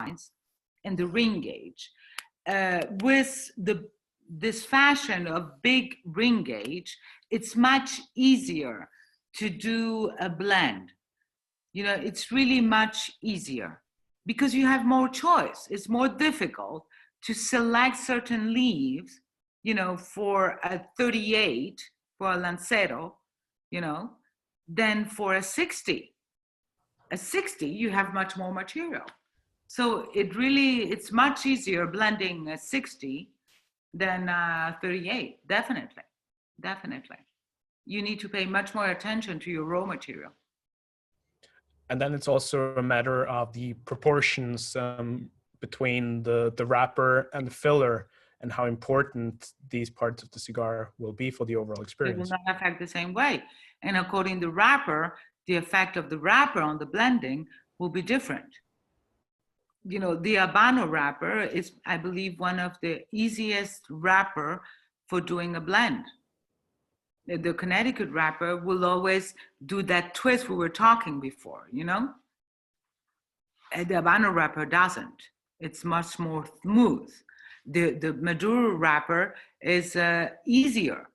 and the ring gauge. With this fashion of big ring gauge, it's much easier to do a blend. You know, it's really much easier because you have more choice. It's more difficult to select certain leaves, you know, for a 38, for a Lancero, you know, than for a 60. A 60, you have much more material. So it's much easier blending a 60 than a 38, definitely, definitely. You need to pay much more attention to your raw material. And then it's also a matter of the proportions between the wrapper and the filler and how important these parts of the cigar will be for the overall experience. It will not affect the same way. And according to the wrapper, the effect of the wrapper on the blending will be different. You know, the Habano wrapper is, I believe, one of the easiest wrapper for doing a blend. The Connecticut wrapper will always do that twist we were talking before, you know? And the Habano wrapper doesn't. It's much more smooth. The Maduro wrapper is easier.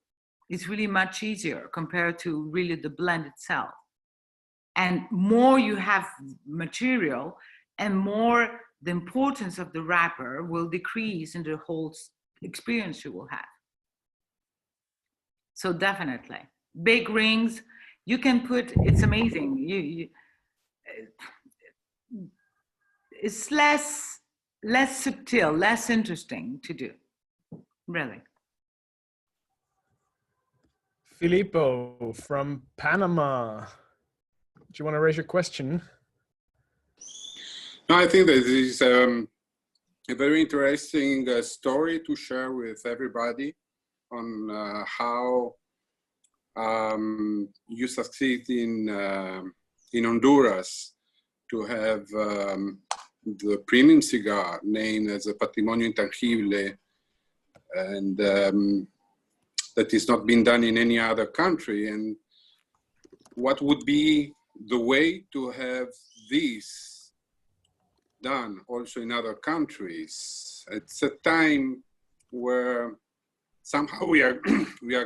It's really much easier compared to really the blend itself. And more you have material and more the importance of the wrapper will decrease in the whole experience you will have. So definitely, big rings, you can put, it's amazing. It's less subtle, less interesting to do, really. Filippo from Panama. Do you want to raise your question? No, I think that this is a very interesting story to share with everybody on how you succeed in Honduras to have the premium cigar named as a Patrimonio Intangible, and that is not been done in any other country. And what would be the way to have this done also in other countries? It's a time where somehow we are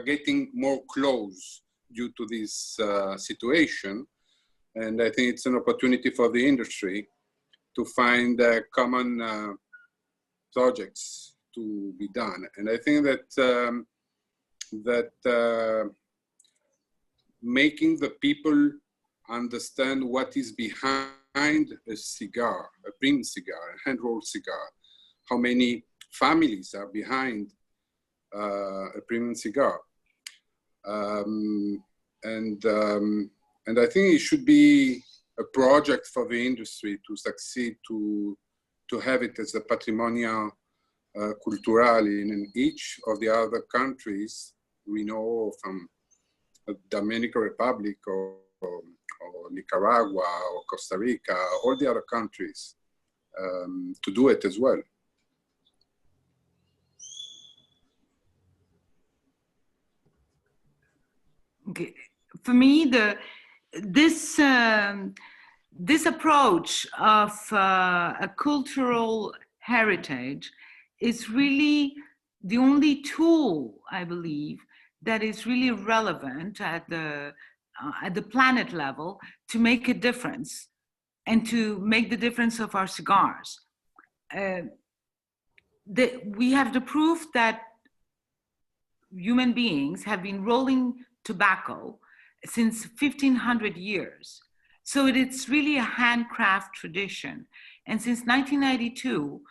getting more close due to this situation, and I think it's an opportunity for the industry to find common projects to be done. And I think that making the people understand what is behind a cigar, a premium cigar, a hand-rolled cigar, how many families are behind a premium cigar. And I think it should be a project for the industry to succeed to have it as a patrimonio culturale in each of the other countries we know, from the Dominican Republic or Nicaragua or Costa Rica, all the other countries, to do it as well. Okay. For me, this approach of a cultural heritage is really the only tool, I believe, that is really relevant at the planet level to make a difference and to make the difference of our cigars. We have the proof that human beings have been rolling tobacco since 1500 years. So it's really a handcraft tradition. And since 1992,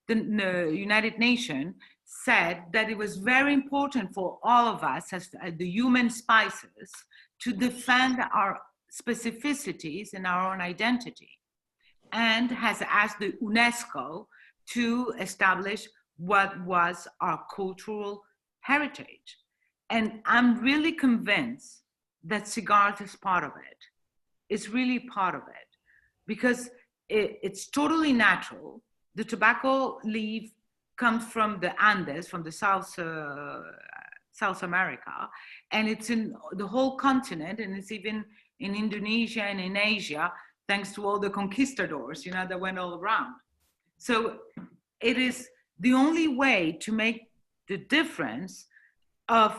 the United Nations said that it was very important for all of us as the human spices to defend our specificities and our own identity, and has asked the UNESCO to establish what was our cultural heritage. And I'm really convinced that cigars is part of it. It's really part of it because it's totally natural. The tobacco leaf comes from the Andes, from the South America, and it's in the whole continent, and it's even in Indonesia and in Asia, thanks to all the conquistadors, you know, that went all around. So it is the only way to make the difference of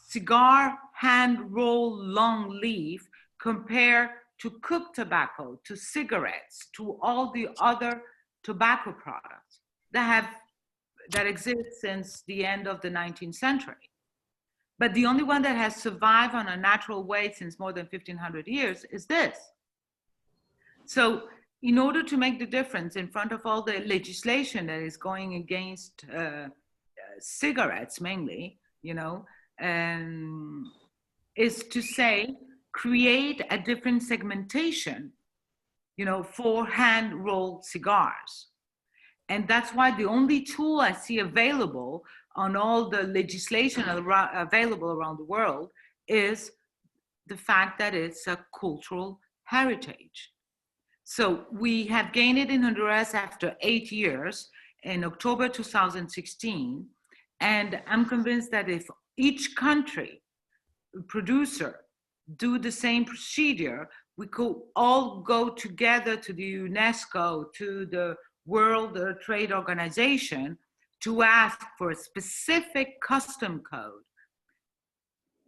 cigar hand roll long leaf compared to cooked tobacco, to cigarettes, to all the other tobacco products that exist since the end of the 19th century. But the only one that has survived on a natural way since more than 1500 years is this. So in order to make the difference in front of all the legislation that is going against cigarettes mainly, is to say, create a different segmentation, for hand rolled cigars. And that's why the only tool I see available on all the legislation available around the world is the fact that it's a cultural heritage. So we have gained it in Honduras after 8 years in October 2016. And I'm convinced that if each country producer do the same procedure, we could all go together to the UNESCO, to the World Trade Organization, to ask for a specific custom code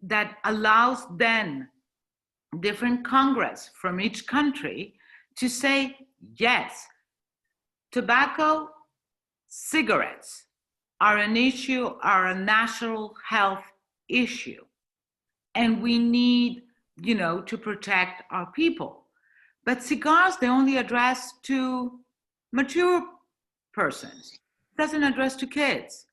that allows then different Congress from each country to say, yes, tobacco, cigarettes are an issue, are a national health issue. And we need, to protect our people. But cigars, they only address to mature persons. It doesn't address to kids,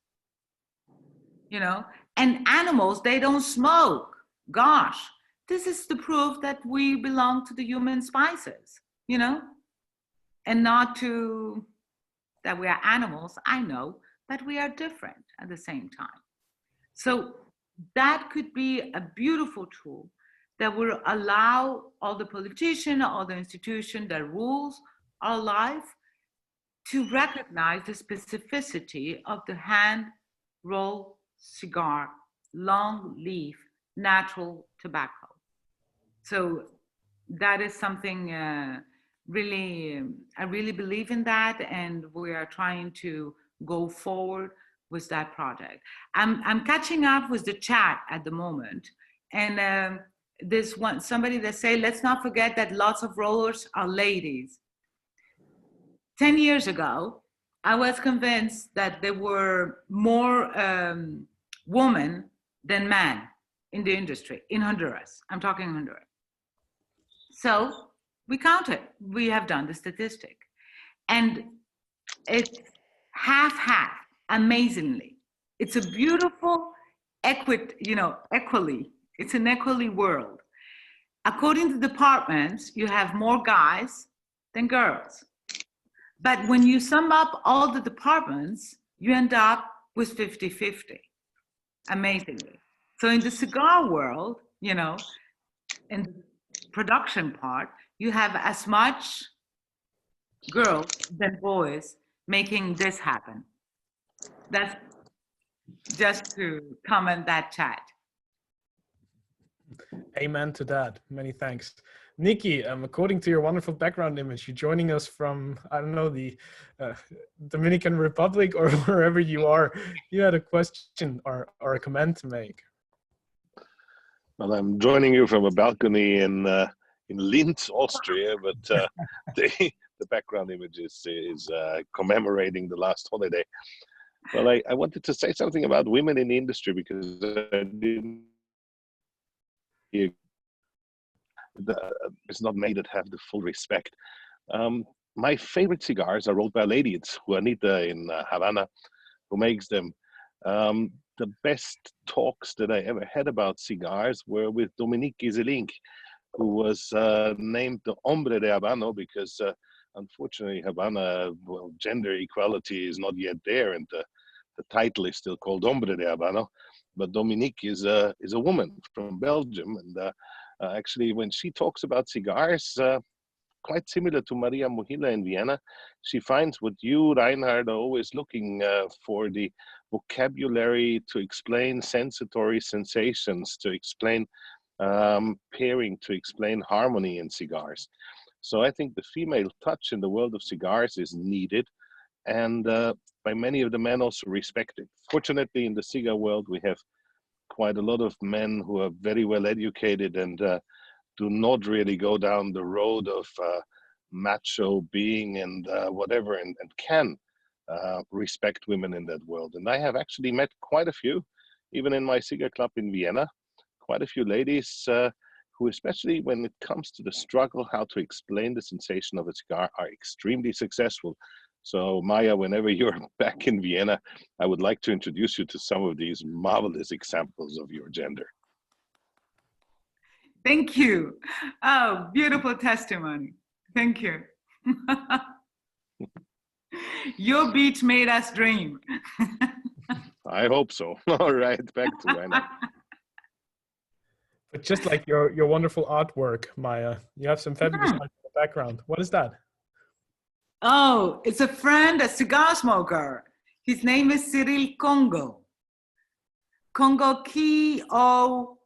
And animals, they don't smoke. Gosh, this is the proof that we belong to the human spices, and not to that we are animals. I know, but we are different at the same time. So that could be a beautiful tool that will allow all the politicians, all the institution that rules our life to recognize the specificity of the hand roll cigar, long leaf, natural tobacco. So that is something I really believe in that, and we are trying to go forward with that project. I'm catching up with the chat at the moment, and there's somebody that say, let's not forget that lots of rollers are ladies. 10 years ago, I was convinced that there were more women than men in the industry, in Honduras. I'm talking Honduras. So we counted, we have done the statistic. And it's half, amazingly. It's a beautiful equally. It's an equally world. According to departments, you have more guys than girls. But when you sum up all the departments, you end up with 50-50, amazingly. So in the cigar world, in the production part, you have as much girls than boys making this happen. That's just to comment that chat. Amen to that. Many thanks. Nikki, according to your wonderful background image, you're joining us from, I don't know, the Dominican Republic or wherever you are. You had a question or a comment to make. Well, I'm joining you from a balcony in Linz, Austria, but the background image is commemorating the last holiday. Well, I wanted to say something about women in the industry because I didn't hear it's not made that have the full respect. My favorite cigars are rolled by a lady. It's Juanita in Havana who makes them. The best talks that I ever had about cigars were with Dominique Giselink, who was named the Hombre de Habano because unfortunately Havana, well, gender equality is not yet there, and the title is still called Hombre de Habano. But Dominique is a woman from Belgium, and actually when she talks about cigars, quite similar to Maria Muhila in Vienna, she finds what you, Reinhard, are always looking for, the vocabulary to explain sensatory sensations, to explain pairing, to explain harmony in cigars. So I think the female touch in the world of cigars is needed. and by many of the men also respected. Fortunately, in the cigar world, we have quite a lot of men who are very well educated and do not really go down the road of macho being and whatever, and can respect women in that world. And I have actually met quite a few, even in my cigar club in Vienna, quite a few ladies who, especially when it comes to the struggle how to explain the sensation of a cigar, are extremely successful. So Maya, whenever you're back in Vienna, I would like to introduce you to some of these marvelous examples of your gender. Thank you. Oh, beautiful testimony. Thank you. Your beach made us dream. I hope so. All right, back to Anna. But just like your wonderful artwork, Maya, you have some fabulous art in the background. What is that? Oh, it's a friend, a cigar smoker. His name is Cyril Congo. Congo, Kongo.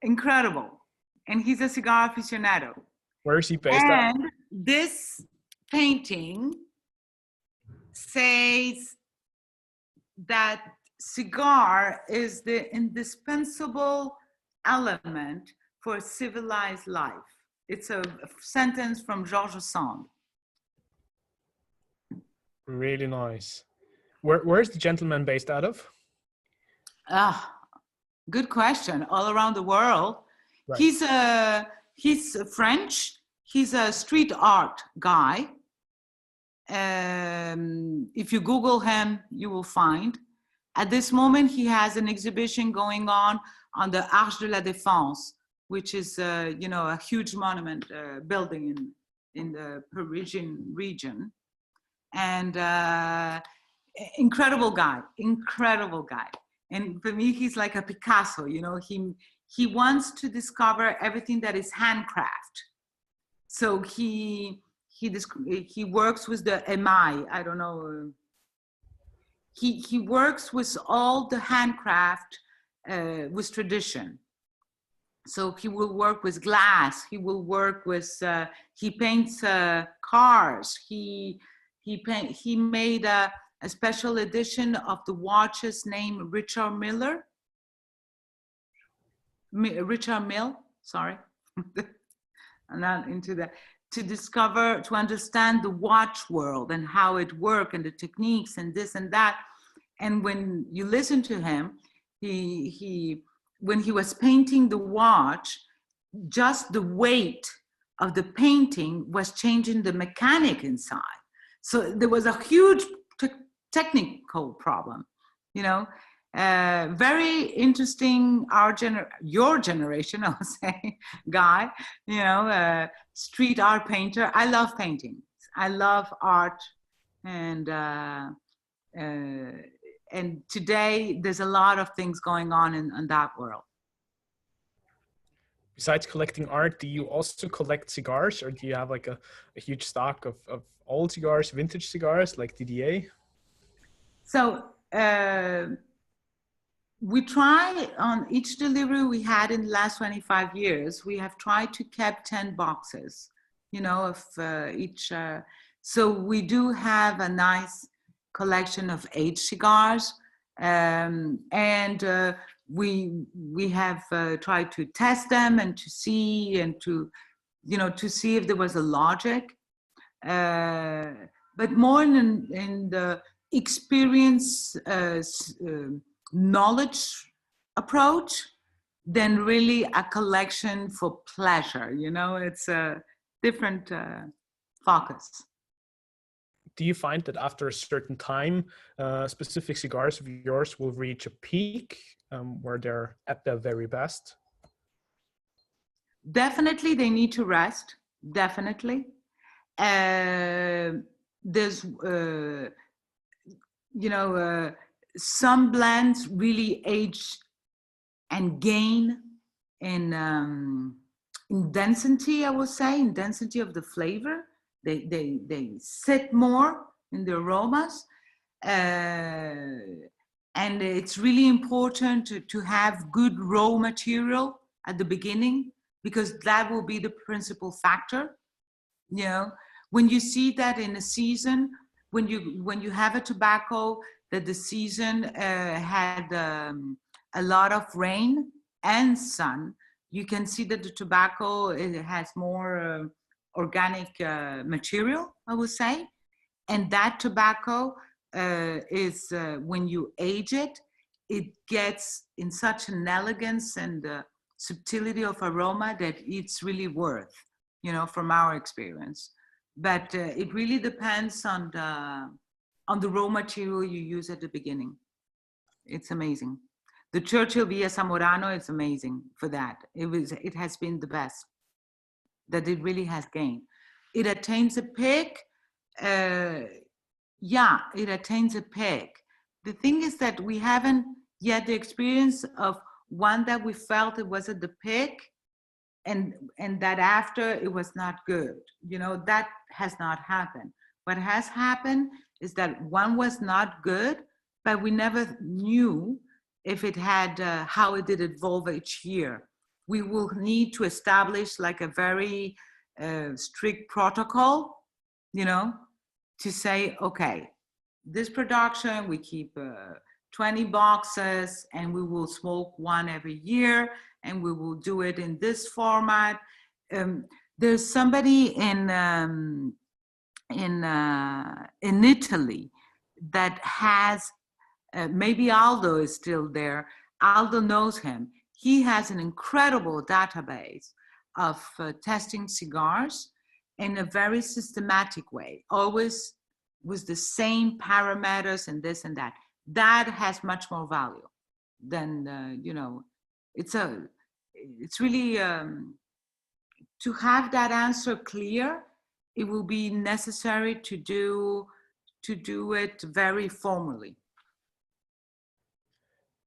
Incredible. And he's a cigar aficionado. Where is he based at? And this painting says that cigar is the indispensable element for civilized life. It's a sentence from Georges Sand. Really nice. Where's the gentleman based out of? Good question. All around the world. Right. He's French. He's a street art guy. If you Google him, you will find. At this moment, he has an exhibition going on the Arche de la Défense, which is you know, a huge monument building in the Parisian region. And incredible guy. And for me, he's like a Picasso. You know, he wants to discover everything that is handcraft. So he works with the émail. I don't know. He works with all the handcraft with tradition. So he will work with glass. He will work with. He paints cars. He made a special edition of the watches named Richard Mille. Sorry, I'm not into that. To understand the watch world and how it works and the techniques and this and that. And when you listen to him, when he was painting the watch, just the weight of the painting was changing the mechanic inside. So there was a huge technical problem, you know. Very interesting. Your generation, I would say, guy. You know, street art painter. I love painting. I love art, and today there's a lot of things going on in that world. Besides collecting art, do you also collect cigars, or do you have like a huge stock of old cigars, vintage cigars like DDA? So we try on each delivery we had in the last 25 years, we have tried to keep 10 boxes, you know, of each. So we do have a nice collection of aged cigars, and we have tried to test them and to see and to, you know, to see if there was a logic, but more in the experience knowledge approach than really a collection for pleasure. You know, it's a different focus. Do you find that after a certain time, specific cigars of yours will reach a peak where they're at their very best? Definitely, they need to rest. Definitely. There's, you know, some blends really age and gain in density, I would say, in density of the flavor. They sit more in the aromas. And it's really important to have good raw material at the beginning, because that will be the principal factor. You know, When you see that in a season, when you have a tobacco that the season had a lot of rain and sun, you can see that the tobacco, it has more organic material, I would say. And that tobacco is, when you age it, it gets in such an elegance and subtlety of aroma that it's really worth, you know, from our experience. But it really depends on the raw material you use at the beginning. It's amazing. The Churchill Via Zamorano is amazing for that. It has been the best that it really has gained. It attains a peak. Yeah, it attains a peak. The thing is that we haven't yet the experience of one that we felt it was at the peak and that after it was not good. You know, that has not happened. What has happened is that one was not good, but we never knew if it had, how it did evolve each year. We will need to establish like a very strict protocol, you know, to say, okay, this production, we keep 20 boxes and we will smoke one every year and we will do it in this format. There's somebody in Italy that has, maybe Aldo is still there. Aldo knows him. He has an incredible database of testing cigars in a very systematic way, always with the same parameters and this and that. That has much more value than, you know, it's really, to have that answer clear, it will be necessary to do it very formally.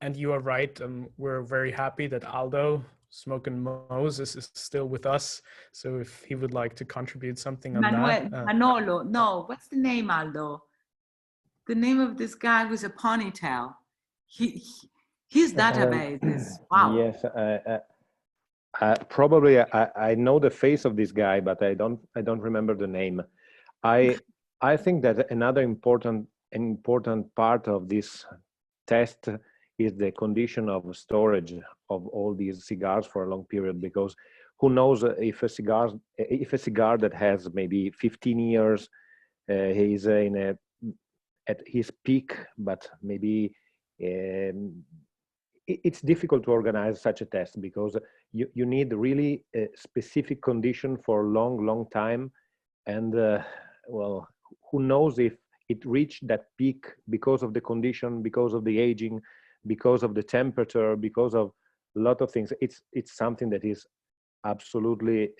And you are right. We're very happy that Aldo Smokin' Moses is still with us. So if he would like to contribute something on that. Manolo, no, what's the name, Aldo? The name of this guy with a ponytail. His database is, wow. Yes, probably I know the face of this guy, but I don't remember the name. I think that another important part of this test is the condition of storage of all these cigars for a long period, because who knows if a cigar that has maybe 15 years is at his peak, but maybe it's difficult to organize such a test because you need really a specific condition for a long time, and well, who knows if it reached that peak because of the condition, because of the aging, because of the temperature, because of a lot of things. It's something that is absolutely,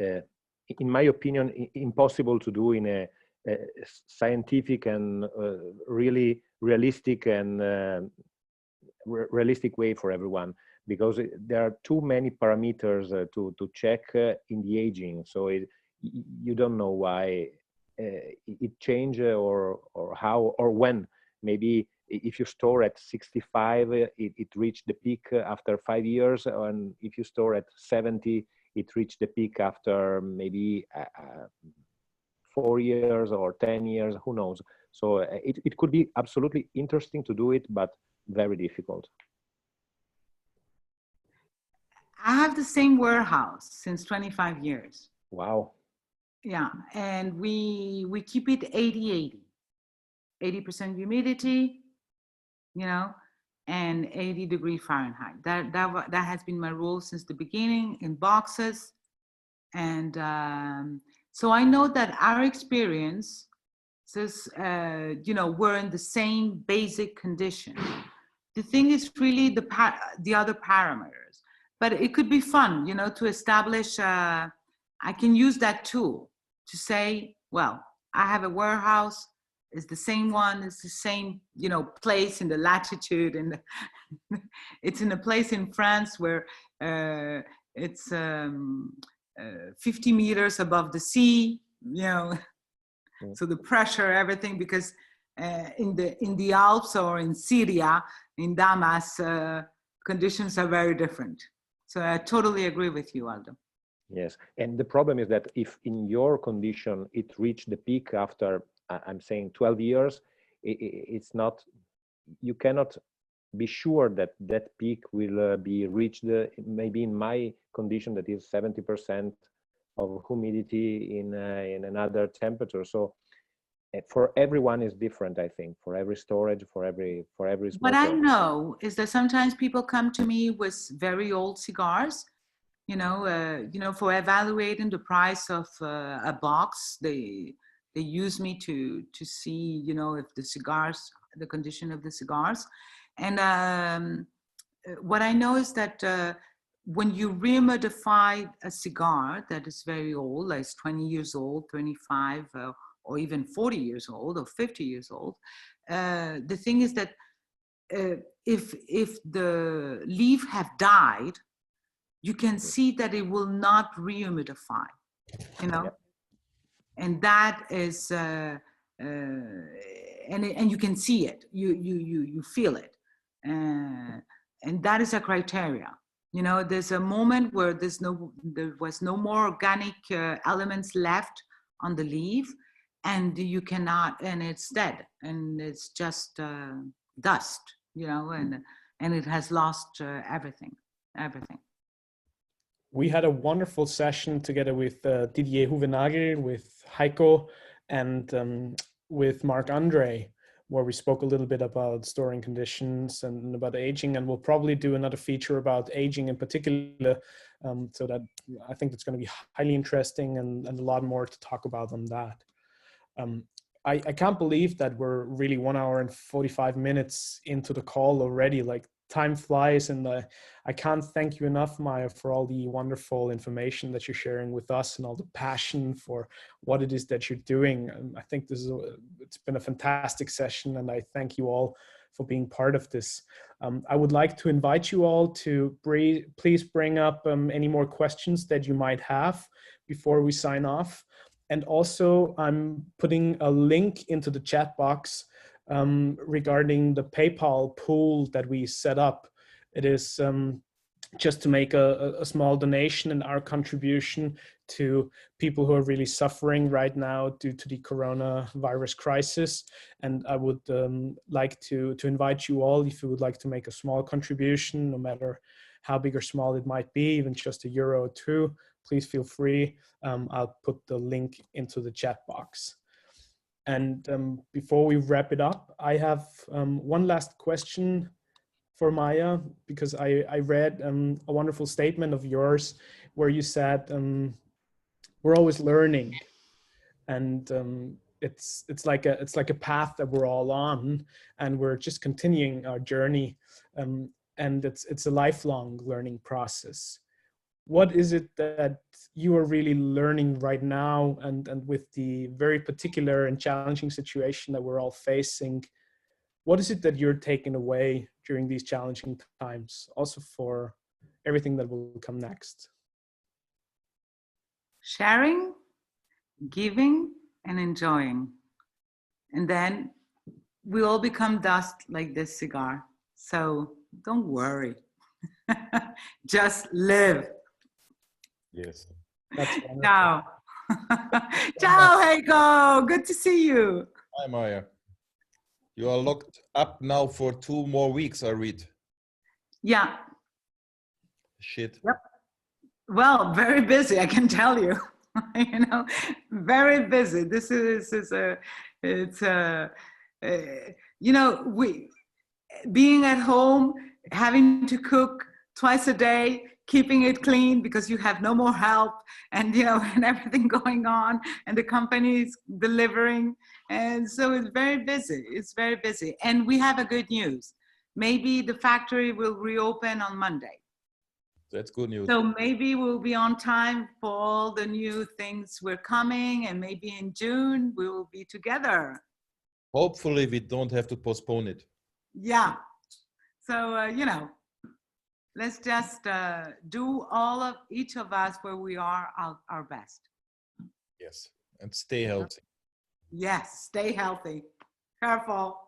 in my opinion, impossible to do in a scientific and really realistic and realistic way for everyone, because there are too many parameters to check in the aging. So you don't know why it changed or how or when. Maybe if you store at 65, it reached the peak after 5 years, and if you store at 70, it reached the peak after maybe 4 years or 10 years, who knows. So it could be absolutely interesting to do it, but very difficult. I have the same warehouse since 25 years. Wow. Yeah, and we keep it 80% humidity, you know, and 80° Fahrenheit. That has been my rule since the beginning in boxes. And so I know that our experience says, you know, we're in the same basic condition. The thing is really the other parameters, but it could be fun, you know, to establish, I can use that tool to say, well, I have a warehouse, it's the same one, it's the same, you know, place in the latitude, and it's in a place in France where it's 50 meters above the sea, you know, so the pressure, everything, because in the Alps or in Syria, in Damas, conditions are very different. So I totally agree with you, Aldo. Yes, and the problem is that if in your condition it reached the peak after, I'm saying 12 years, it's not, you cannot be sure that that peak will be reached, maybe in my condition that is 70% of humidity in another temperature. So for everyone is different, I think, for every storage, for every smoker. What I know is that sometimes people come to me with very old cigars, you know, for evaluating the price of a box. They use me to see, you know, if the cigars, the condition of the cigars. And what I know is that when you remodify a cigar that is very old, like it's 20 years old, 25, or even 40 years old or 50 years old, the thing is that if the leaf have died, you can see that it will not rehumidify, you know, Yep. and that is, and you can see it, you feel it, and that is a criteria. You know, there's a moment where there was no more organic elements left on the leaf, and you cannot, and it's dead, and it's just dust, you know, and it has lost everything. We had a wonderful session together with Didier Huvenagel, with Heiko, and with Marc-Andre, where we spoke a little bit about storing conditions and about aging, and we'll probably do another feature about aging in particular, so that I think it's going to be highly interesting and a lot more to talk about on that. I can't believe that we're really 1 hour and 45 minutes into the call already. Like, time flies, and I can't thank you enough, Maya, for all the wonderful information that you're sharing with us and all the passion for what it is that you're doing. I think it's been a fantastic session, and I thank you all for being part of this. I would like to invite you all to please bring up any more questions that you might have before we sign off. And also, I'm putting a link into the chat box regarding the PayPal pool that we set up. It is just to make a small donation and our contribution to people who are really suffering right now due to the coronavirus crisis. And I would like to invite you all, if you would like to make a small contribution, no matter how big or small it might be, even just €1 or €2, please feel free. I'll put the link into the chat box. And before we wrap it up, I have one last question for Maya, because I read a wonderful statement of yours where you said, we're always learning, and it's like a path that we're all on, and we're just continuing our journey, and it's a lifelong learning process. What is it that you are really learning right now, and with the very particular and challenging situation that we're all facing, what is it that you're taking away during these challenging times, also for everything that will come next? Sharing, giving, and enjoying. And then we all become dust like this cigar. So don't worry. Just live. Yes. That's wonderful. Ciao. Ciao, Heiko. Good to see you. Hi, Maya. You are locked up now for 2 more weeks, I read. Yeah. Shit. Yep. Well, very busy, I can tell you. You know, very busy. This is you know, being at home, having to cook twice a day, keeping it clean because you have no more help, and you know, and everything going on, and the company's delivering, and so it's very busy. It's very busy, and we have a good news. Maybe the factory will reopen on Monday. That's good news. So maybe we'll be on time for all the new things we're coming, and maybe in June we will be together. Hopefully we don't have to postpone it. Yeah. So, you know, let's just do each of us where we are our best. Yes. And stay healthy. Yes, stay healthy. Careful.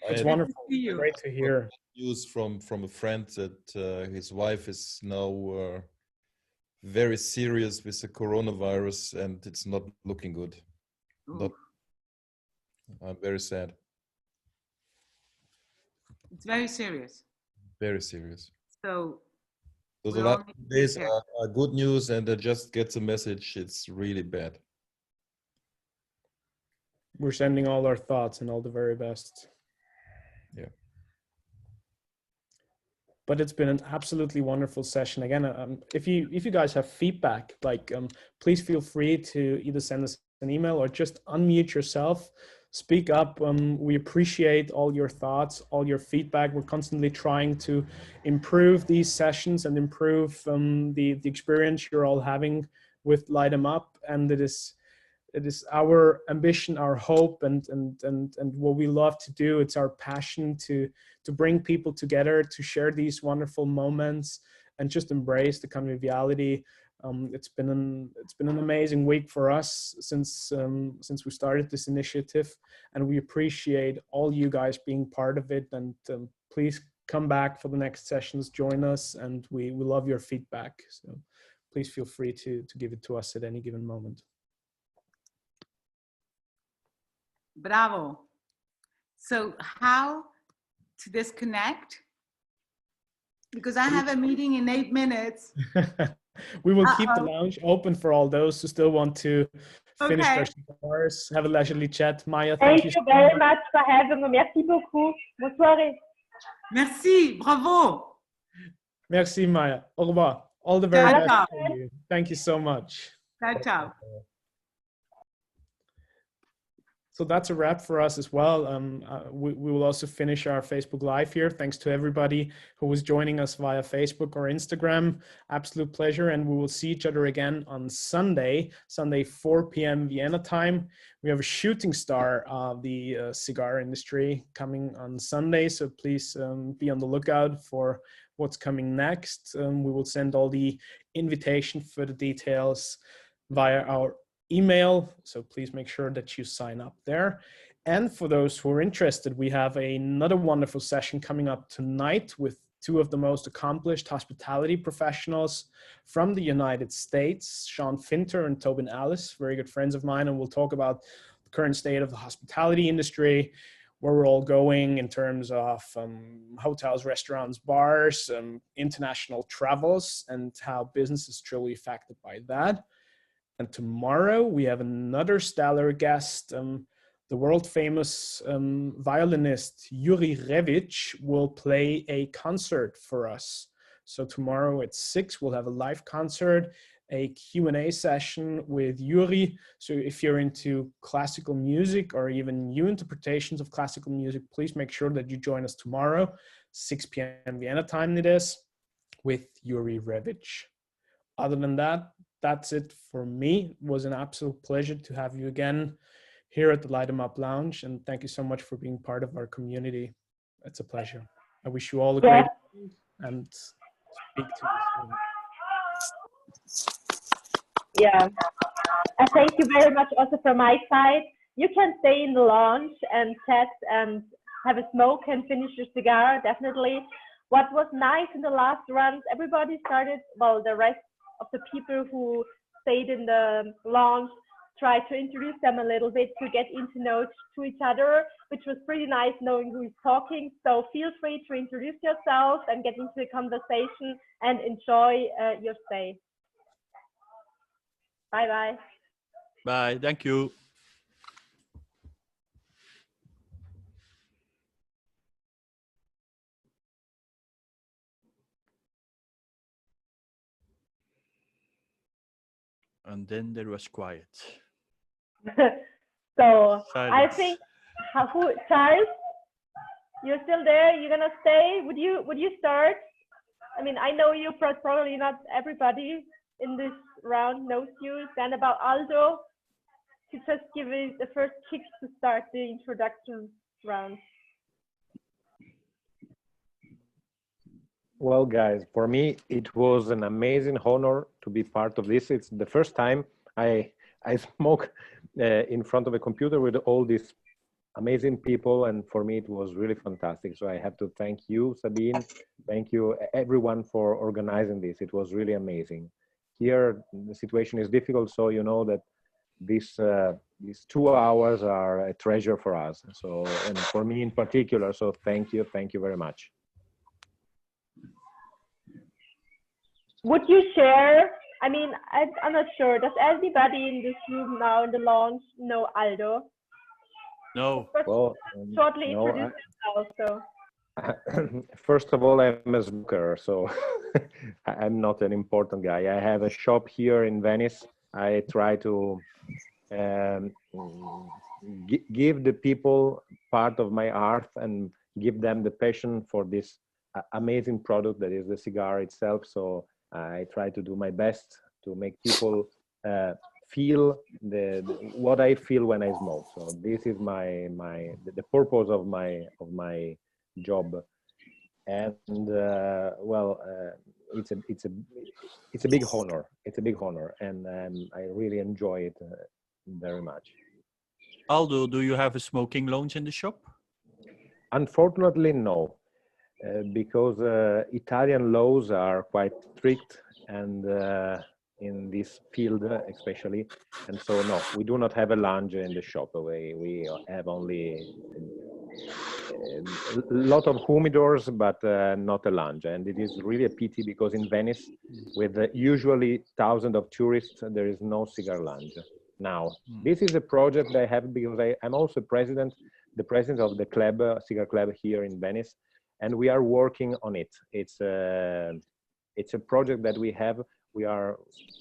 It's wonderful. Great to hear. News from a friend that his wife is now very serious with the coronavirus, and it's not looking good. Not, I'm very sad. It's very serious. Very serious. So So the we're all last need to days take care. are good news, and I just get the message it's really bad. We're sending all our thoughts and all the very best. Yeah. But it's been an absolutely wonderful session. Again, if you guys have feedback, like please feel free to either send us an email or just unmute yourself, speak up. We appreciate all your thoughts, all your feedback. We're constantly trying to improve these sessions and improve the experience you're all having with Light 'em Up. And it is our ambition, our hope, and what we love to do. It's our passion to bring people together, to share these wonderful moments, and just embrace the conviviality. It's been an amazing week for us since we started this initiative, and we appreciate all you guys being part of it. And please come back for the next sessions, join us, and we love your feedback. So please feel free to give it to us at any given moment. Bravo. So how to disconnect? Because I have a meeting in 8 minutes. We will keep the lounge open for all those who still want to finish their cigars, have a leisurely chat. Maya, thank you very much for having me. Merci beaucoup. Bonne soirée. Merci. Bravo. Merci, Maya. Au revoir. All the very best to you. Thank you so much. Ciao, ciao. So that's a wrap for us as well. We will also finish our Facebook Live here. Thanks to everybody who was joining us via Facebook or Instagram. Absolute pleasure. And we will see each other again on Sunday 4 p.m. Vienna time. We have a shooting star of the cigar industry coming on Sunday. So please be on the lookout for what's coming next. We will send all the invitation for the details via our email, so please make sure that you sign up there. And for those who are interested, we have another wonderful session coming up tonight with two of the most accomplished hospitality professionals from the United States, Sean Finter and Tobin Alice, very good friends of mine, and we'll talk about the current state of the hospitality industry, where we're all going in terms of hotels, restaurants, bars, international travels, and how business is truly affected by that. And tomorrow we have another stellar guest. The world famous violinist Yuri Revich will play a concert for us. So tomorrow at 6, we'll have a live concert, a Q&A session with Yuri. So if you're into classical music or even new interpretations of classical music, please make sure that you join us tomorrow, 6 p.m. Vienna time it is, with Yuri Revich. Other than that, that's it for me. It was an absolute pleasure to have you again here at the Light 'em Up Lounge, and thank you so much for being part of our community. It's a pleasure. I wish you all a great week and speak to you soon. Yeah, and thank you very much also from my side. You can stay in the lounge and chat and have a smoke and finish your cigar, definitely. What was nice in the last runs, everybody started, well, the rest of the people who stayed in the lounge tried to introduce them a little bit to get into know to each other, which was pretty nice knowing who is talking. So feel free to introduce yourself and get into the conversation and enjoy your stay. Bye bye. Bye. Thank you. And then there was quiet. So Silence. I think, Charles, you're still there? You're gonna stay? Would you start? I mean, I know you, probably not everybody in this round knows you. Then about Aldo, to just give it the first kick to start the introduction round. Well, guys, for me, it was an amazing honor to be part of this. It's the first time I smoke in front of a computer with all these amazing people. And for me, it was really fantastic. So I have to thank you, Sabine. Thank you, everyone, for organizing this. It was really amazing. here the situation is difficult, so you know that these 2 hours are a treasure for us. So, and for me in particular. So thank you very much. Would you share? I mean, I'm not sure. Does anybody in this room now in the launch know Aldo? No. Well, Shortly no, introduce yourself. So. First of all, I'm a smoker, so I'm not an important guy. I have a shop here in Venice. I try to give the people part of my art and give them the passion for this amazing product that is the cigar itself. So I try to do my best to make people feel what I feel when I smoke. So this is the purpose of my job. And it's a big honor. It's a big honor, and I really enjoy it very much. Aldo, do you have a smoking lounge in the shop? Unfortunately, no, because Italian laws are quite strict, and in this field especially, and so no, we do not have a lounge in the shop. We have only a lot of humidors, but not a lounge, and it is really a pity because in Venice, with usually thousands of tourists, there is no cigar lounge. Now, this is a project I have because I'm also the president of the club, cigar club here in Venice, and we are working on it. It's a project that we have. We are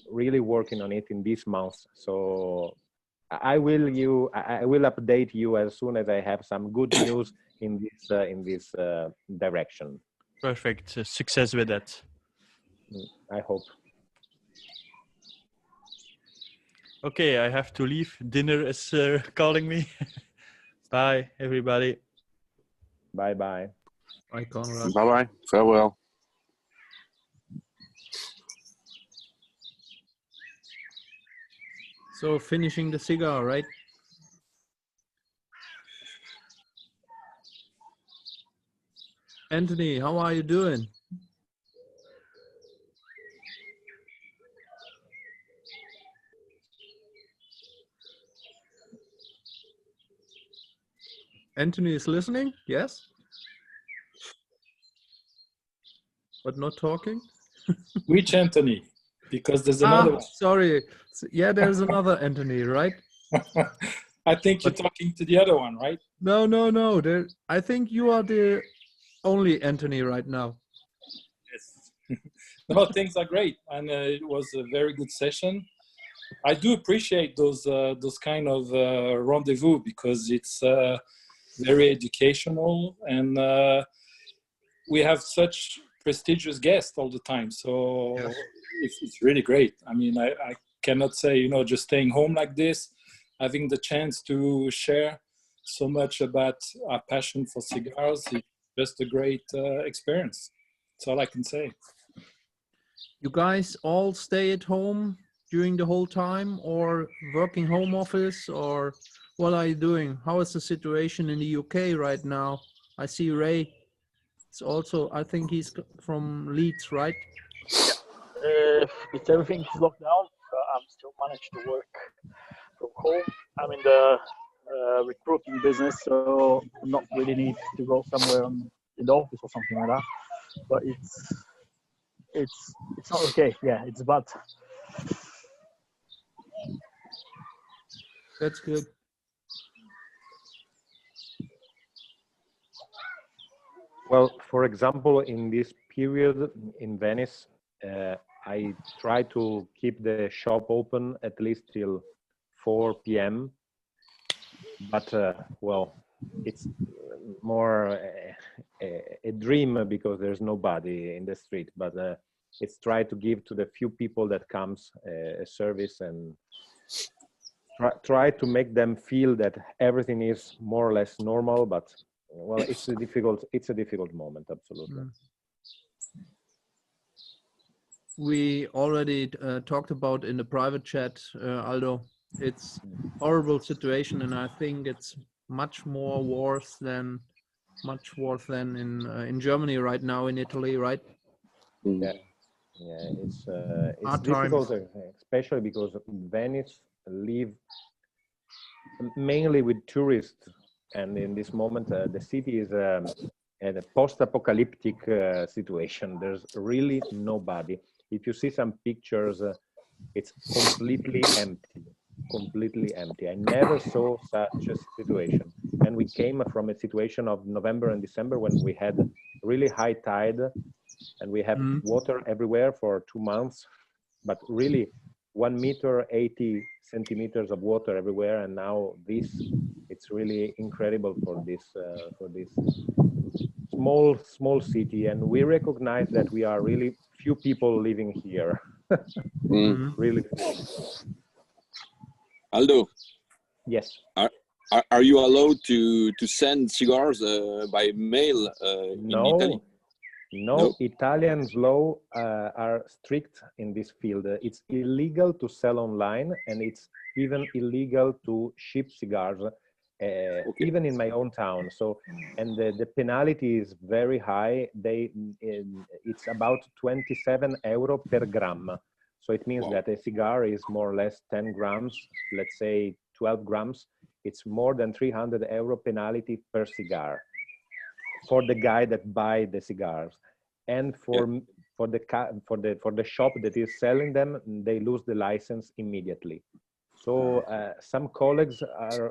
really working on it in this month. So I will update you as soon as I have some good news in this direction. Perfect. Success with that. I hope. Okay, I have to leave. Dinner is calling me. Bye, everybody. Bye bye. Bye, Conrad. Bye bye. Farewell. So finishing the cigar, right? Anthony, how are you doing? Anthony is listening, yes? But not talking? Which Anthony? Because there's another one. Sorry. Yeah, there's another Anthony, right? I think you're talking to the other one, right? No. I think you are the only Anthony right now. Yes. No, things are great, and it was a very good session. I do appreciate those kind of rendezvous because it's very educational, and we have such prestigious guests all the time. So yes. It's really great. I mean, I cannot say, just staying home like this, having the chance to share so much about our passion for cigars, it's just a great experience. That's all I can say. You guys all stay at home during the whole time, or working home office, or what are you doing? How is the situation in the UK right now? I see Ray. It's also, I think he's from Leeds, right? It's everything's locked down, but I'm still managed to work from home. I'm in the recruiting business, so not really need to go somewhere in the office or something like that. But it's not okay. Yeah, it's bad. That's good. Well, for example, in this period in Venice, I try to keep the shop open at least till 4 p.m. But well, it's more a dream because there's nobody in the street. But it's try to give to the few people that comes a service, and try to make them feel that everything is more or less normal. But well, it's a difficult moment, absolutely. We already talked about in the private chat, Aldo. It's horrible situation, and I think it's much worse than in Germany right now, in Italy, right? Yeah. Yeah, it's Hard difficult, times. especially because Venice live mainly with tourists, and in this moment the city is at a post-apocalyptic situation. There's really nobody. If you see some pictures, it's completely empty, completely empty. I never saw such a situation. And we came from a situation of November and December when we had really high tide and we have water everywhere for 2 months, but really 1 meter, 80 centimeters of water everywhere. And now this, it's really incredible for this small city. And we recognize that we are really few people living here. Really few. Aldo, yes. Are you allowed to send cigars by mail in Italy? No, Italian's law are strict in this field. It's illegal to sell online, and it's even illegal to ship cigars, even in my own town. So, and the penalty is very high. It's about 27 euro per gram. So it means that a cigar is more or less 10 grams, let's say 12 grams. It's more than 300 euro penalty per cigar for the guy that buy the cigars, and for the shop that is selling them, they lose the license immediately. So some colleagues are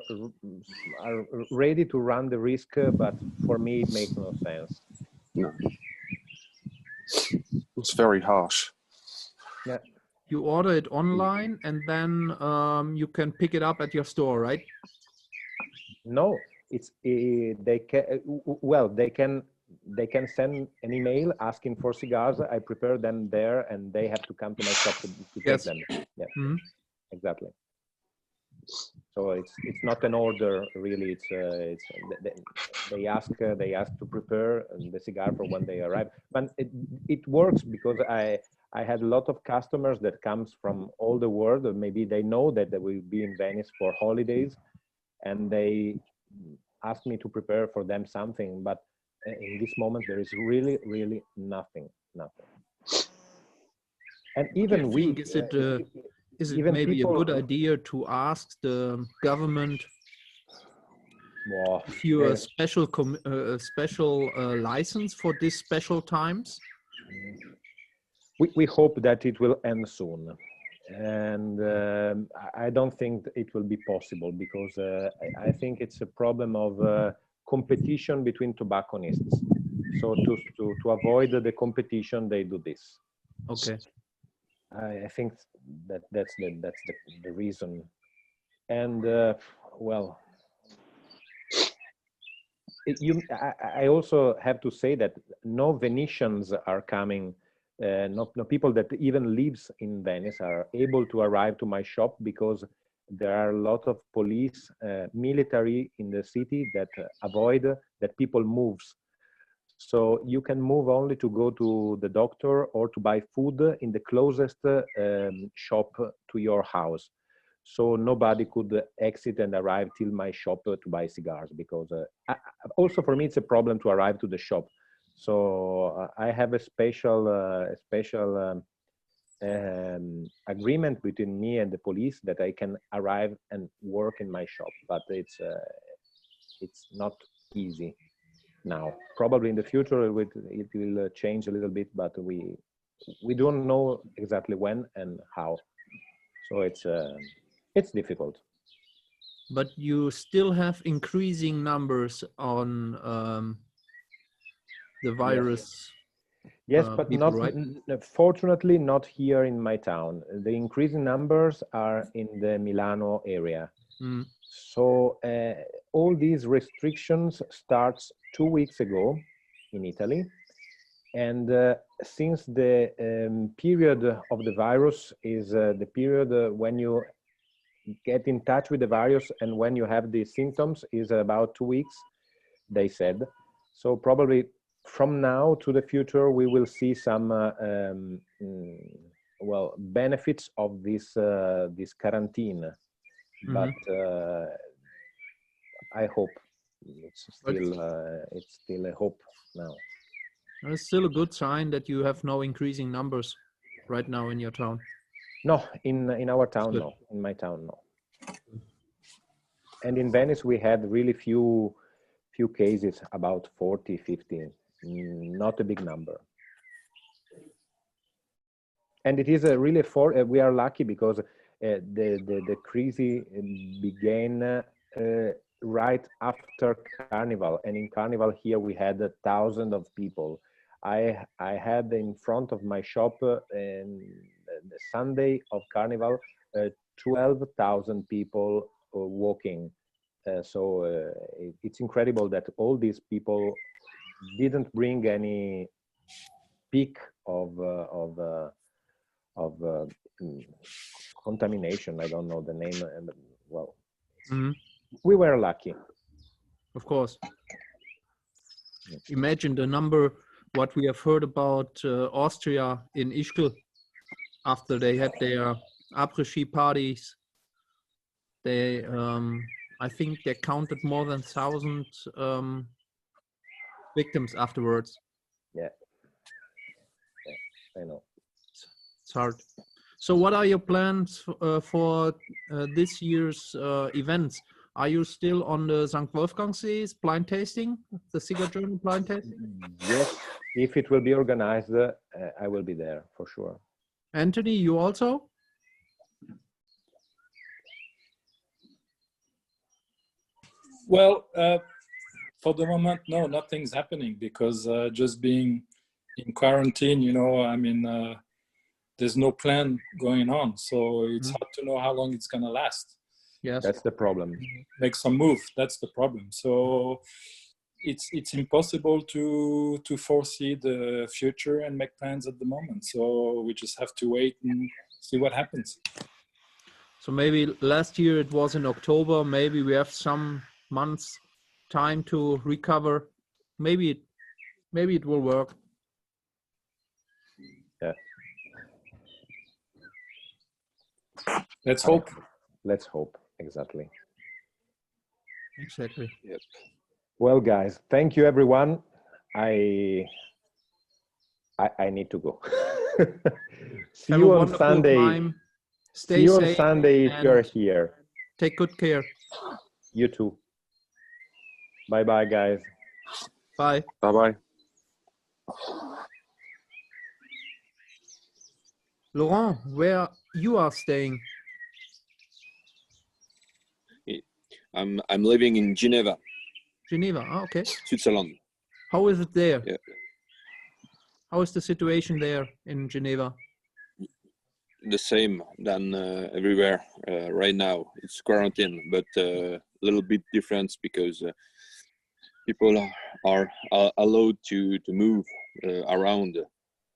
ready to run the risk, but for me it makes no sense. No, it's very harsh. Yeah. You order it online and then you can pick it up at your store, right? No, it's they can send an email asking for cigars. I prepare them there, and they have to come to my shop to take them. Yeah, exactly. So it's not an order really. They ask to prepare the cigar for when they arrive. But it works because I had a lot of customers that comes from all the world. Maybe they know that they will be in Venice for holidays, and they ask me to prepare for them something. But in this moment, there is really nothing. And even is it maybe people, a good idea to ask the government if you a special license for these special times? We hope that it will end soon. And I don't think it will be possible because I think it's a problem of competition between tobacconists. So to avoid the competition, they do this. Okay. I think that's the reason. And well, I also have to say that no Venetians are coming. No people that even lives in Venice are able to arrive to my shop because there are a lot of police, military in the city that avoid that people moves. So you can move only to go to the doctor or to buy food in the closest shop to your house. So nobody could exit and arrive till my shop to buy cigars because also for me it's a problem to arrive to the shop. So I have a special agreement between me and the police that I can arrive and work in my shop, but it's not easy now. Probably in the future it will change a little bit, but we don't know exactly when and how. So it's difficult. But you still have increasing numbers on the virus. Yes, but people, not right? Fortunately not here in my town. The increasing numbers are in the Milano area. So all these restrictions starts 2 weeks ago in Italy, and since the period of the virus is the period when you get in touch with the virus and when you have the symptoms is about 2 weeks, they said. So probably from now to the future, we will see some well, benefits of this this quarantine. But I hope it's still a hope now. It's still a good sign that you have no increasing numbers. right now in your town? No, in our town, Good. no. In my town, no. And in Venice, we had really few cases, about 40, 50, not a big number. And it is really we are lucky because the crisis began right after Carnival, and in Carnival here we had thousands of people. I had in front of my shop the Sunday of Carnival 12,000 people walking. So it's incredible that all these people didn't bring any peak of contamination. I don't know the name. Well, we were lucky. Of course. Imagine the number, what we have heard about Austria in Ischgl after they had their après-ski parties. They, I think they counted more than 1,000 victims afterwards. Yeah, I know. It's hard. So what are your plans for this year's events? Are you still on the St. Wolfgangsee's blind tasting, the Cigar Journey blind tasting? Yes, if it will be organized, I will be there for sure. Anthony, you also? Well, for the moment, no, nothing's happening because just being in quarantine, you know, I mean, there's no plan going on. So it's hard to know how long it's going to last. Yes, that's the problem. Make some move. That's the problem. So it's impossible to foresee the future and make plans at the moment. So we just have to wait and see what happens. So maybe last year it was in October. Maybe we have some months time to recover. Maybe it will work. Yeah. Let's hope. Let's hope. Exactly. Exactly. Yep. Well, guys, thank you, everyone. I need to go. See you on Sunday. Time. Stay See you safe on Sunday if you're here. Take good care. You too. Bye-bye, guys. Bye. Bye-bye. Laurent, where you are staying? I'm living in Geneva. Geneva, okay. Switzerland. How is it there? Yeah. How is the situation there in Geneva? The same than everywhere right now. It's quarantine, but a little bit different because people are allowed to move around.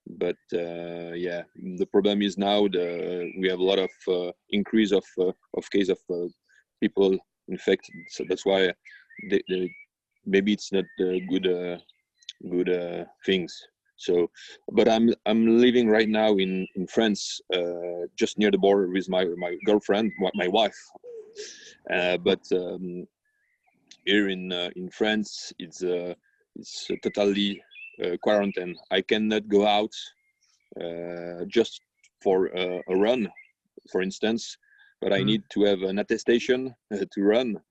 But yeah, the problem is now we have a lot of increase of case of people infected. So that's why maybe it's not good things. So, but I'm living right now in France, just near the border with my girlfriend, my wife. But here in France, it's totally quarantine. I cannot go out just for a run, for instance. But I need to have an attestation to run,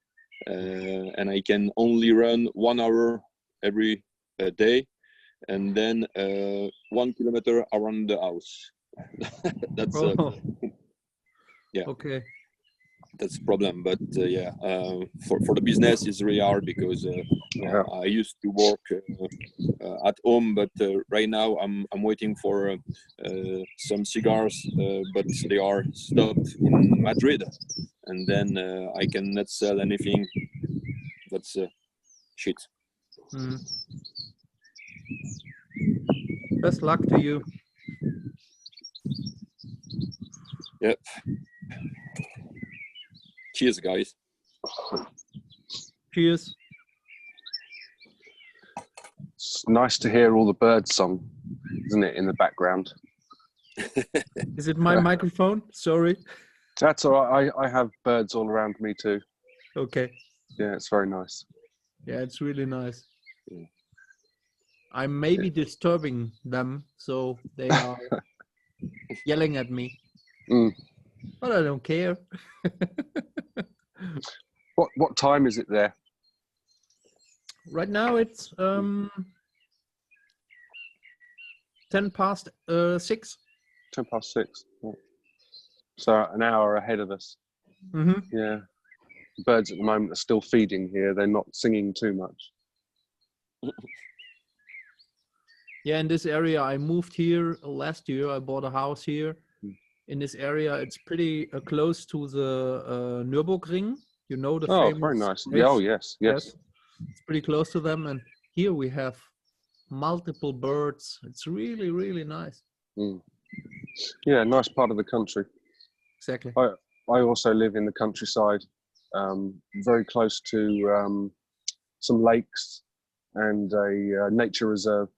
and I can only run 1 hour every day, and then 1 kilometer around the house. That's yeah. Okay. That's the problem. But yeah, for the business, it's really hard because I used to work at home, but right now I'm waiting for some cigars, but they are stopped in Madrid, and then I cannot sell anything. That's shit. Best luck to you. Yep. Cheers, guys. Cheers. It's nice to hear all the birds song, isn't it, in the background? Is it my microphone? Sorry. That's all right. I have birds all around me too. Okay. Yeah, it's very nice. Yeah, it's really nice. I may be disturbing them, so they are yelling at me. Mm. But I don't care. What time is it there? Right now it's 10 past 6. 10 past 6. So an hour ahead of us. Mm-hmm. Yeah. The birds at the moment are still feeding here. They're not singing too much. Yeah, in this area, I moved here last year. I bought a house here. In this area, it's pretty close to the Nürburgring. You know the Oh, famous very nice. race? Yeah, oh, yes. Yes. It's pretty close to them. And here we have multiple birds. It's really, really nice. Mm. Yeah, nice part of the country. Exactly. I also live in the countryside, very close to some lakes and a nature reserve.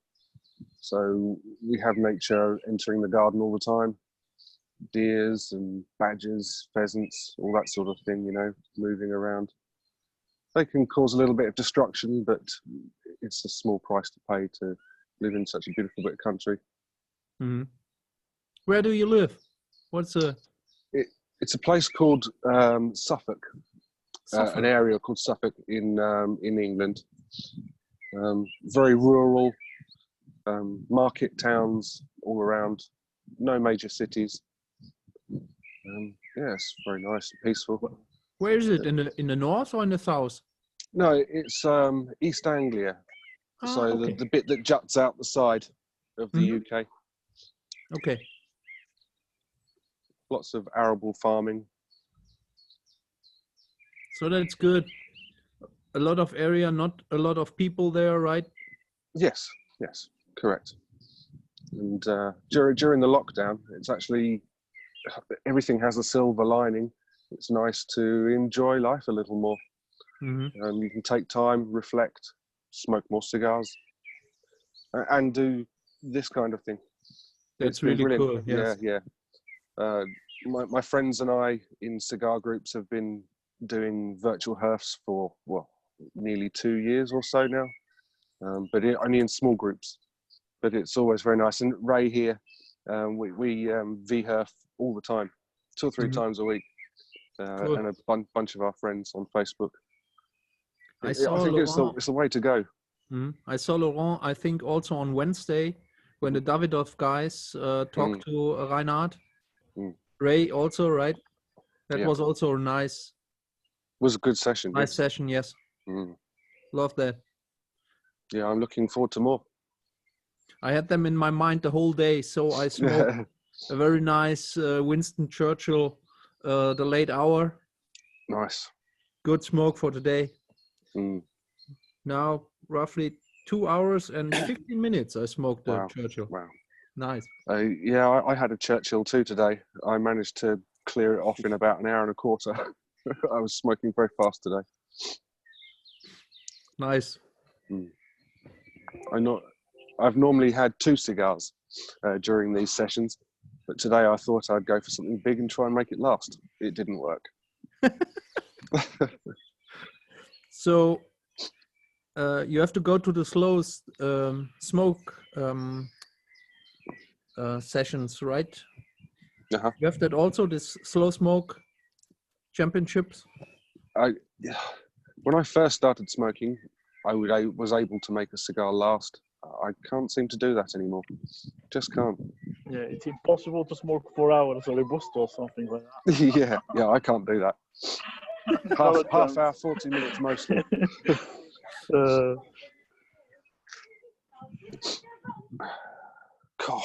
So we have nature entering the garden all the time. Deers and badgers, pheasants, all that sort of thing, you know, moving around. They can cause a little bit of destruction, but it's a small price to pay to live in such a beautiful bit of country. Mm-hmm. Where do you live? What's It's a place called Suffolk, an area called Suffolk in England. Very rural, market towns all around, no major cities. Yeah, it's very nice and peaceful. Where is it? In the north or in the south? No, it's East Anglia. So okay. the bit that juts out the side of the UK. Okay. Lots of arable farming. So that's good. A lot of area, not a lot of people there, right? Yes, yes, correct. And during the lockdown, it's actually, everything has a silver lining. It's nice to enjoy life a little more. Mm-hmm. You can take time, reflect, smoke more cigars, and do this kind of thing. That's really cool. Yes. Yeah. My friends and I in cigar groups have been doing virtual hearths for, well, nearly 2 years or so now, but only in small groups. But it's always very nice. And Ray here, we V-hearth all the time, 2 or 3 times a week, Cool. and a bunch of our friends on Facebook. I think it's the way to go. I saw Laurent, I think, also on Wednesday when the Davidoff guys talked to Reinhard. Ray also, right? That was also nice. Was a good session. Nice session, yes. Love that. Yeah, I'm looking forward to more. I had them in my mind the whole day, so I smoked a very nice Winston Churchill, the late hour. Nice. Good smoke for today. Now, roughly 2 hours and 15 minutes I smoked the Churchill. Wow. Nice. Yeah, I had a Churchill too today. I managed to clear it off in about an hour and a quarter. I was smoking very fast today. Nice. I've normally had 2 cigars during these sessions, but today I thought I'd go for something big and try and make it last. It didn't work. So you have to go to the slow smoke sessions, right? You have that also, this slow smoke championships? When I first started smoking, I was able to make a cigar last. I can't seem to do that anymore. Just can't. Yeah, it's impossible to smoke 4 hours or Robusto or something like that. yeah, I can't do that. half hour, 40 minutes mostly. God,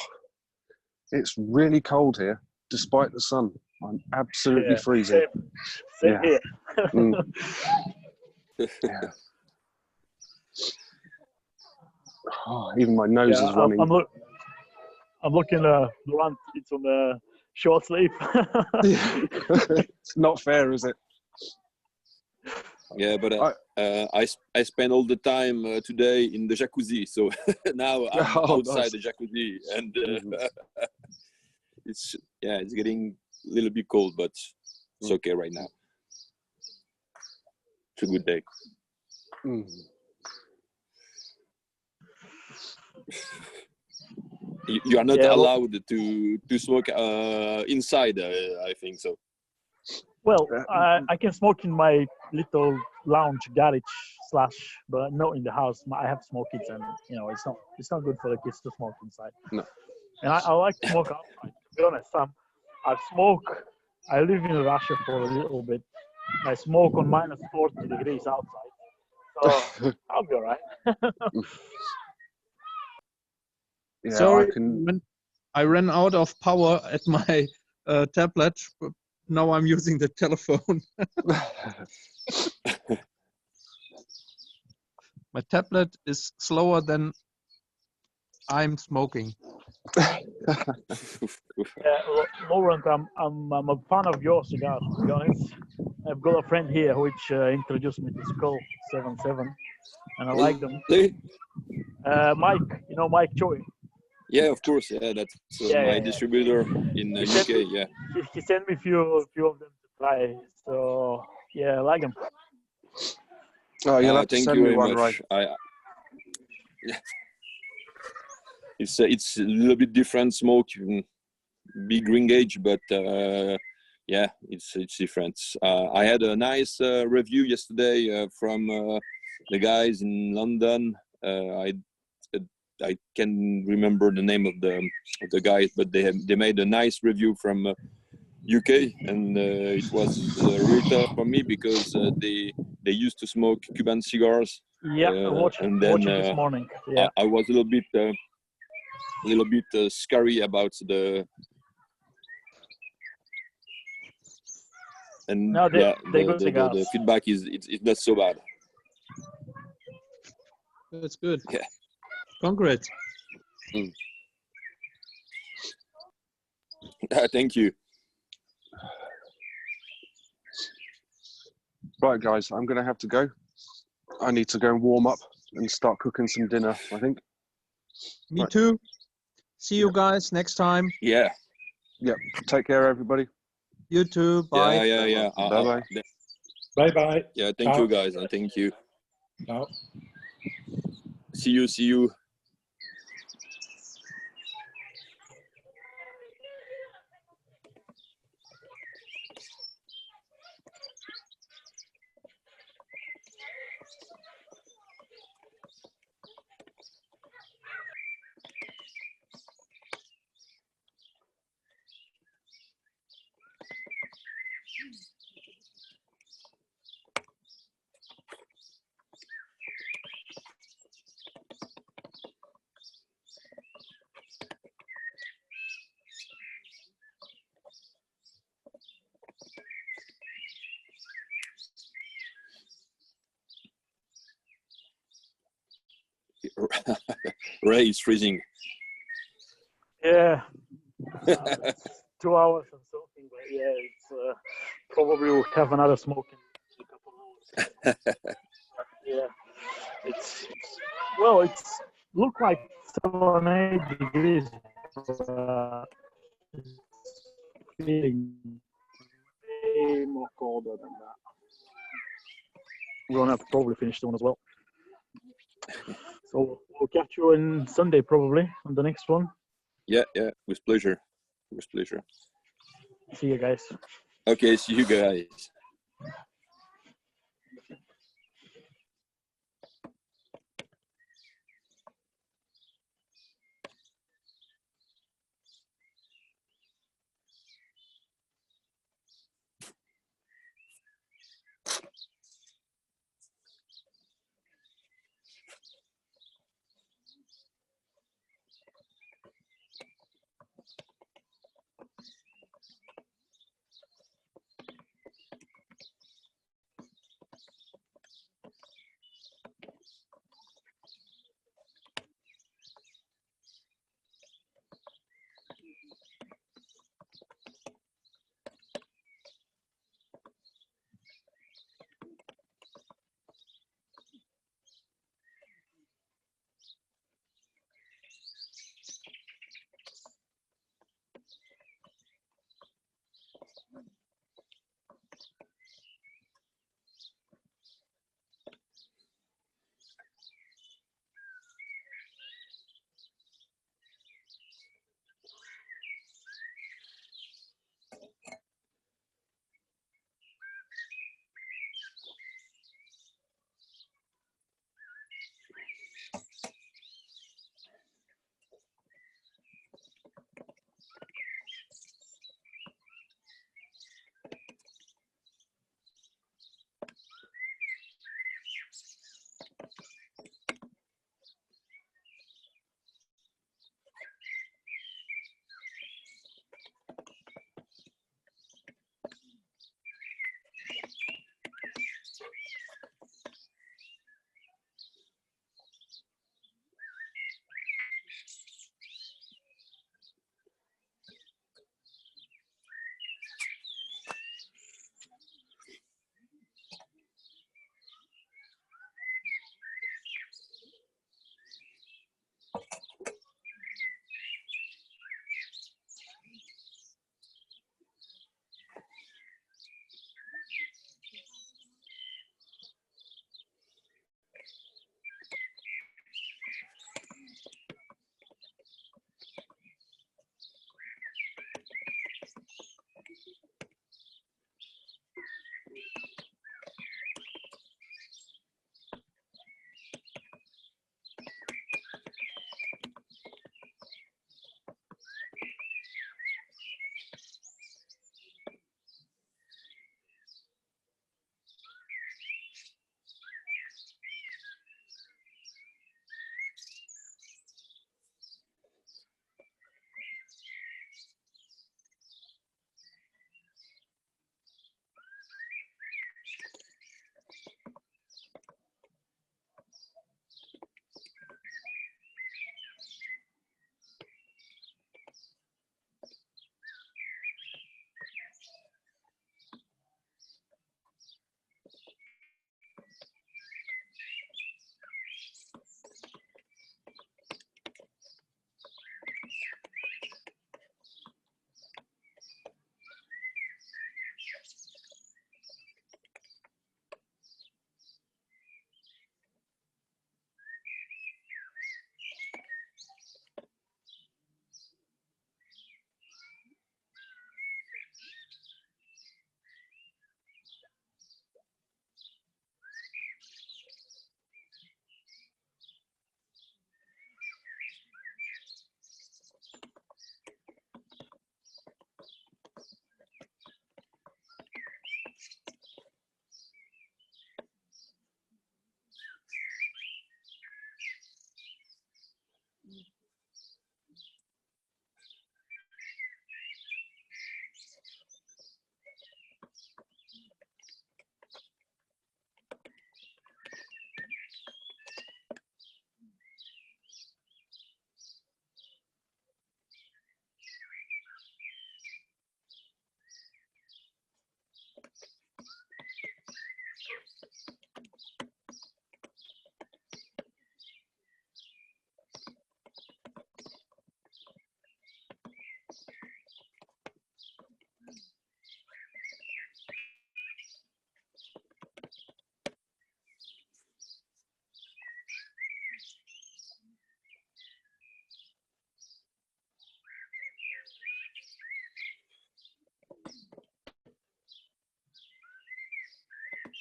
it's really cold here, despite the sun. I'm absolutely freezing. Same here. Yeah. Oh, even my nose is running. I'm looking, Laurent, it's on the short sleeve. It's not fair, is it? Yeah, but I spend all the time today in the jacuzzi, so now I'm outside the jacuzzi, and it's getting a little bit cold, but it's okay right now. It's a good day. You are not Yeah, well, allowed to smoke inside. I think so. well, I can smoke in my little lounge garage slash, but not in the house. I have small kids, and you know it's not good for the kids to smoke inside. No. And I like to smoke outside. To be honest, I smoke. I live in Russia for a little bit. I smoke on minus 40 degrees outside, so I'll be alright. Yeah, Sorry, I can. I ran out of power at my tablet. But now I'm using the telephone. My tablet is slower than I'm smoking. Yeah, Laurent, I'm a fan of your cigars. To be honest, I've got a friend here which introduced me to Skull 77, and I like them. Really? Mike, you know Mike Choi. Yeah, of course. Yeah, that's my distributor in He UK. sent me, Yeah. he sent me few of them to try. So yeah, I like them. Oh, you'll have to Thank send you me very one, much. Ray. Yeah. It's a little bit different smoke, big ring gauge, but yeah, it's different. I had a nice review yesterday from the guys in London. I can't remember the name of the guys, but they made a nice review from UK, and it was really tough for me because they used to smoke Cuban cigars. Yeah, I watched and then it this morning. Yeah. I was a little bit scary about the. And No, yeah, they're good cigars. the feedback is it's not so bad. That's good. Yeah. Congrats. Thank you. Right, guys, I'm going to have to go. I need to go and warm up and start cooking some dinner, I think. Me too. See you guys next time. Yeah. Yep. Take care, everybody. You too. Bye. Yeah. Bye-bye. Bye-bye. Yeah, thank you guys, and thank you. Ciao. See you. Ray is freezing. Yeah. 2 hours and something, but yeah, it's probably we'll have another smoke in a couple hours. Yeah, it's look like 7-8 degrees. It's feeling way more colder than that. We're gonna have to probably finish soon as well. So we'll catch you on Sunday probably on the next one. Yeah, with pleasure. See you guys. Okay, see you guys. Thank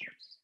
you.